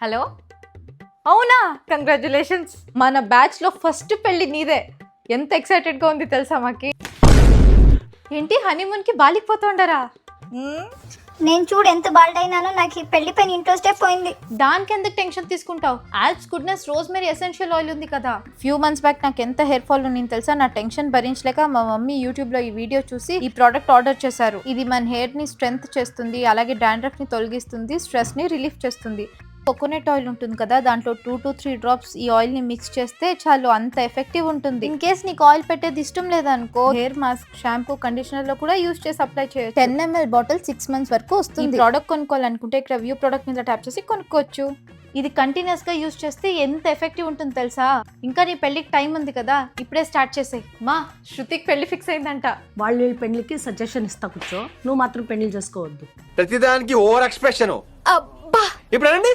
Hello, అవునా? Congratulations. మన batch లో ఫస్ట్ పెళ్లి నీదే. ఎంత ఎక్సైటెడ్ గా ఉంది తెలుసా మాకి. ఏంటి హనీమూన్ కి బాలికి పోతుండరా? నేను చూడు ఎంత బాల్డ్ అయినానో, నాకు ఈ పెళ్లి పైన ఇంట్రెస్టే పోయింది. దానికి ఎందుకు టెన్షన్ తీసుకుంటావు? Alps goodness rosemary essential oil ఉంది కదా. ఫ్యూ మంత్స్ బ్యాక్ నాకు ఎంత హెయిర్ ఫాల్ ఉంది తెలుసా. నా టెన్షన్ భరించలేక మా మమ్మీ యూట్యూబ్ లో ఈ వీడియో చూసి ఈ ప్రోడక్ట్ ఆర్డర్ చేశారు. ఇది మన హెయిర్ ని స్ట్రెంగ్త్ చేస్తుంది, అలాగే డాండ్రఫ్ ని తొలగిస్తుంది, స్ట్రెస్ ని రిలీఫ్ చేస్తుంది. కోకోనట్ ఆయిల్ ఉంటుంది కదా, దాంట్లో 2 to 3 డ్రాప్స్ ఈ ఆయిల్ ని మిక్స్ చేస్తే చాలు, అంత ఎఫెక్టివ్ ఉంటుంది. ఇన్ కేస్ నీకు ఆయిల్ పెట్టేది ఇష్టం లేదనుకో, హెయిర్ మాస్క్, షాంపూ, కండిషనర్ లో కూడా యూజ్ చేసి అప్లై చేయొచ్చు. 10 ml బాటిల్ 6 months వరకు వస్తుంది. ఈ ప్రోడక్ట్ కొనుక్కోవాలనుకుంటే ఇక్కడ వ్యూ ప్రోడక్ట్ మీద ట్యాప్ చేసి కొనుక్కోవచ్చు. ఇది కంటిన్యూస్ గా యూజ్ చేస్తే ఎంత ఎఫెక్టివ్ ఉంటుంది తెలుసా. ఇంకా నీ పెళ్లికి టైం ఉంది కదా, ఇప్పుడే స్టార్ట్ చేసేయ్. మా శృతికి పెళ్లి ఫిక్స్ అయిందంట. వాళ్ళు ఈ పెళ్లికి సజెషన్ ఇస్తా కూర్చో, నువ్వు మాత్రం పెళ్లి చేసుకోవద్దు. ప్రతిదానికి ఓవర్ ఎక్స్ప్రెషన్. అబ్బా, ఇప్పుడు అనండి.